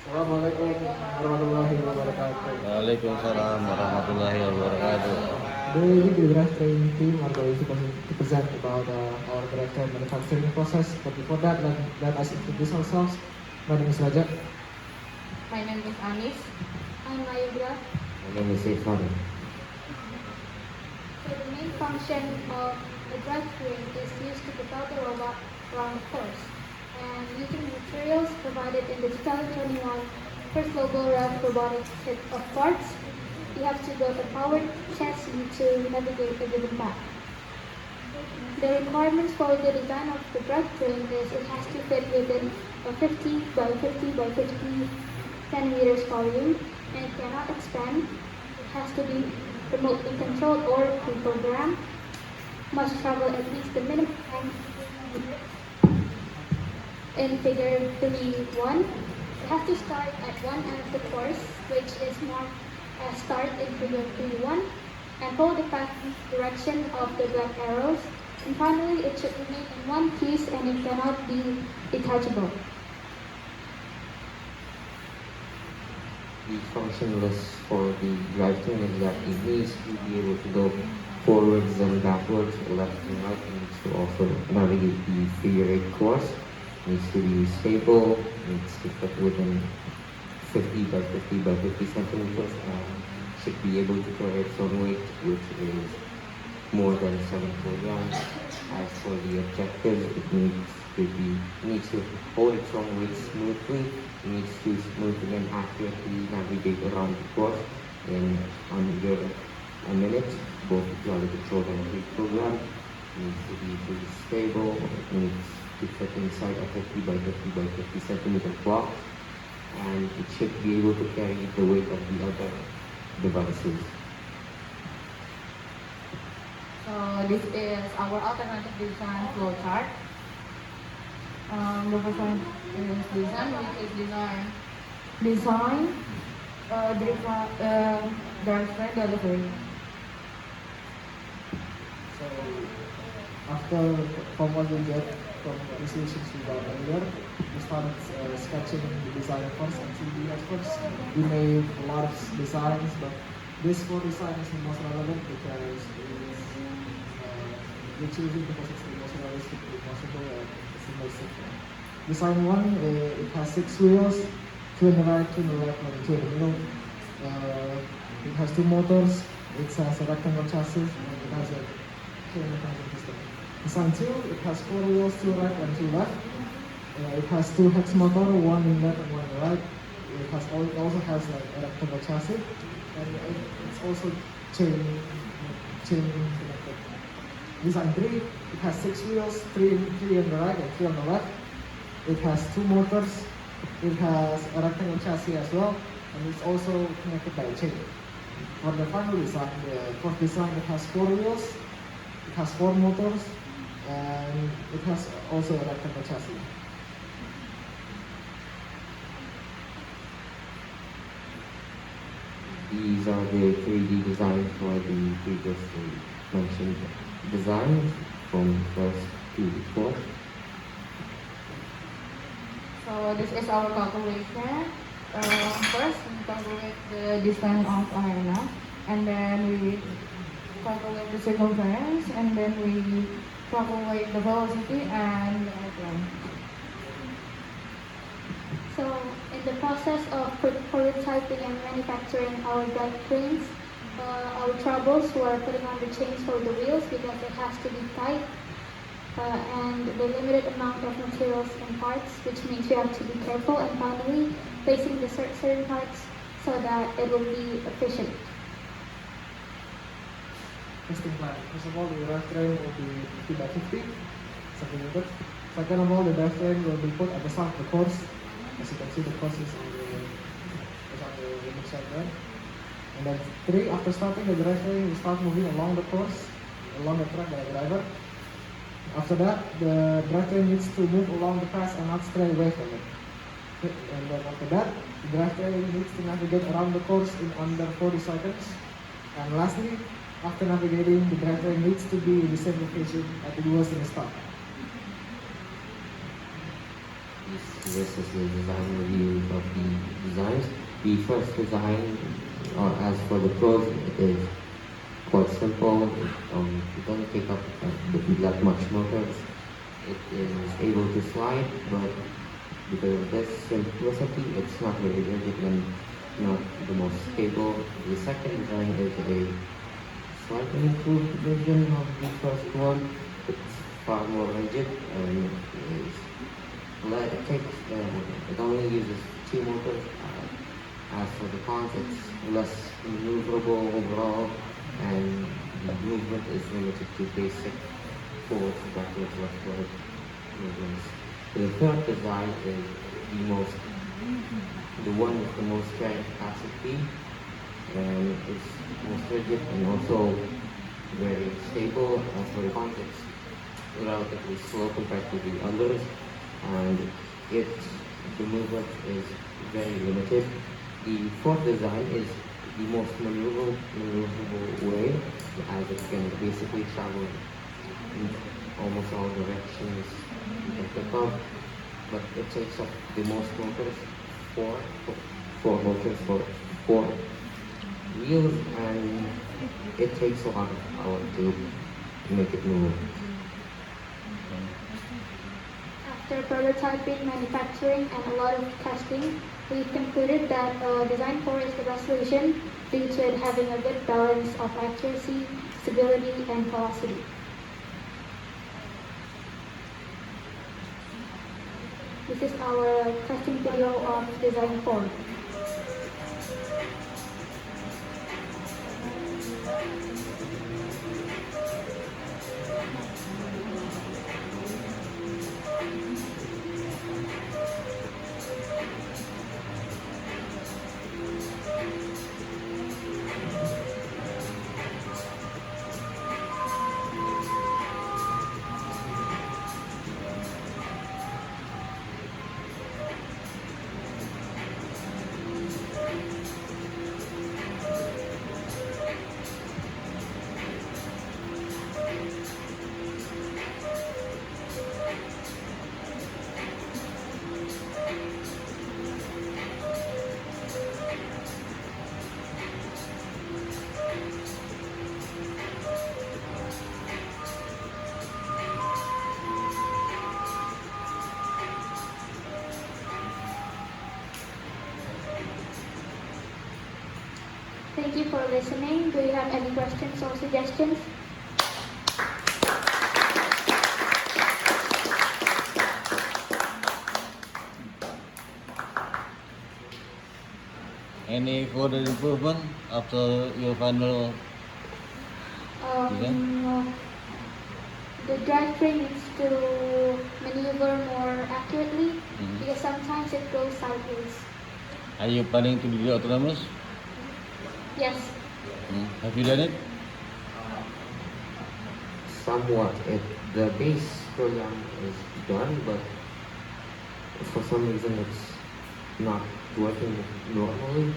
Assalamualaikum warahmatullahi wabarakatuh. Waalaikumsalam warahmatullahi wabarakatuh. Today we, the Drivetrain team, are going to present about our Drivetrain manufacturing process. But before that, let us introduce ourselves. My name is Raja. My name is Anis. I'm Mayugra. My name is Irfan. So the main function of the drivetrain is used to propel the robot around the course. And using materials provided in the 2021 first global RAF robotic kit of parts, we have to build a powered chassis to navigate a given path. The requirements for the design of the drivetrain is it has to fit within a 50 by 50 by 50 centimeters volume, and it cannot expand. It has to be remotely controlled or pre-programmed. Must travel at least the minimum time in figure 3.1. It has to start at one end of the course, which is marked as start in figure 3.1, and follow the path direction of the black arrows. And finally, it should remain in one piece and it cannot be detachable. The function list for the drivetrain is that it needs to be able to go forwards and backwards, left and right. It needs to also navigate the figure 8 course. It needs to be stable. It needs to fit within 50 by 50 by 50 centimeters and should be able to carry its own weight, which is more than 7 kilograms. As for the objectives, it needs to hold its own weight smoothly. It needs to smoothly and accurately navigate around the course in under a minute, both climate controlled and pre-programmed. It needs to be pretty stable. It needs to fit inside a 50 by 50 by 50 centimeter box, and it should be able to carry the weight of the other devices. So this is our alternative design flow chart. The first one is design, which is design, drivetrain delivery. So after from what we get from the decisions we got earlier, we started sketching the design first and 3D at first. We made a lot of designs, but this for design is the most relevant because we choose it because it's the most realistically possible and it's the most simple. Design 1, it has 6 wheels, 2 on the right, 2 on the left, and 2 in the middle. It has 2 motors, it has a rectangle chassis, and it has a chain mechanism system. Design 2, it has 4 wheels, 2 right and 2 left. It has 2 hex motor, 1 in left and 1 in right. It also has like a rectangle chassis, and it's also chain connected. Design 3, it has 6 wheels, 3 on the right and 3 on the left. It has 2 motors, it has a rectangle chassis as well, and it's also connected by a chain. For the final design, the fourth design, it has 4 wheels, it has 4 motors, and it has also a rectangle chassis. These are the 3D designs for the previously mentioned designs from first to fourth. So this is our calculation. First, we calculate the distance of arena, and then we calculate the circumference, and then we calculate the velocity and the airplane. So, in the process of prototyping and manufacturing our drivetrains, our troubles were putting on the chains for the wheels because it has to be tight, and the limited amount of materials and parts, which means we have to be careful, and finally placing the certain parts so that it will be efficient. Testing plan. First of all, the drivetrain will be 50 by 50 centimeters. Second of all, the drivetrain will be put at the start of the course. As you can see, the course is on the image side there. And then 3, after starting the drivetrain, we start moving along the course, along the track by the driver. After that, the drivetrain needs to move along the path and not stray away from it. And then after that, the drivetrain needs to navigate around the course in under 40 seconds. And lastly, after navigating, the drivetrain needs to be in the same location as it was in the start. This is the design review of the The first design, or as for the pros, it is quite simple. It doesn't take up that much motors. It is able to slide, but because of this simplicity, it's not very rigid and not the most stable. The second design is a slightly improved version of the first one. It's far more rigid and it only uses two motors. As for the cons, it's less maneuverable overall, and the movement is limited to basic forwards, backwards, leftward movements. The third design is the one with the most carrying capacity, and it's most rigid and also very stable. As for the cons, it's relatively slow compared to the others, and the movement is very limited. The fourth design is the most maneuverable way, as it can basically travel in almost all directions you can think of, but it takes up the most motors, four motors for 4 wheels, and it takes a lot of power to make it move. After prototyping, manufacturing, and a lot of testing, we concluded that Design 4 is the best solution due to it having a good balance of accuracy, stability, and velocity. This is our testing video of Design 4. Thank you for listening. Do you have any questions or suggestions? Any further improvement after your final design? The drivetrain needs to maneuver more accurately because sometimes it goes sideways. Are you planning to do the autonomous? Yes. Have you done it? Somewhat. The base program is done, but for some reason it's not working normally.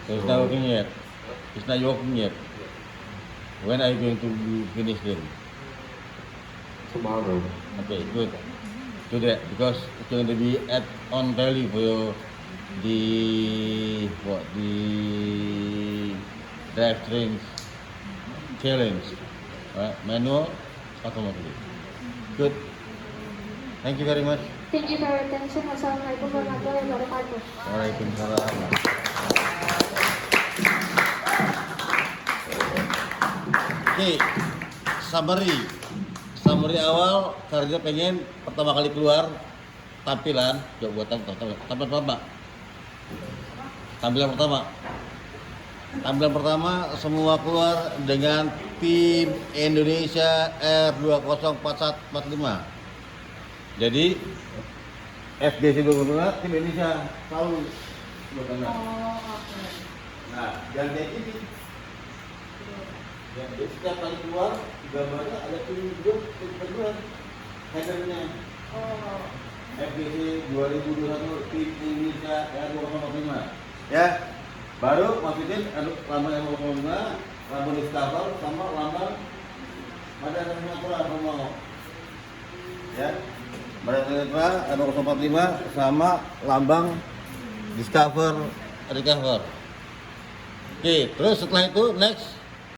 So it's not working yet. It's not working yet. When are you going to be finished then? Tomorrow. Okay, good. Do that because it's going to be add-on value for your the drivetrain challenge, right? Manual, automatic. Good. Thank you very much. Thank you for your attention. Wassalamualaikum warahmatullahi wabarakatuh. Waalaikumsalam. Oke, summary awal Karja pengen pertama kali keluar tampilan, coba buat tampilan pertama semua keluar dengan tim Indonesia R2045. Jadi FDC 22 tim Indonesia selalu bertanda. Nah, dan kayak ini ya, setiap kali keluar gambarnya ada tim kedua headernya. FDC 2021 tim Indonesia R2045. Ya, baru masukin lambang R2045, lambang Discover sama lambang Badan Nasional Rumah. Ya, Badan Nasional R2045 sama lambang Discover recover. Oke, terus setelah itu next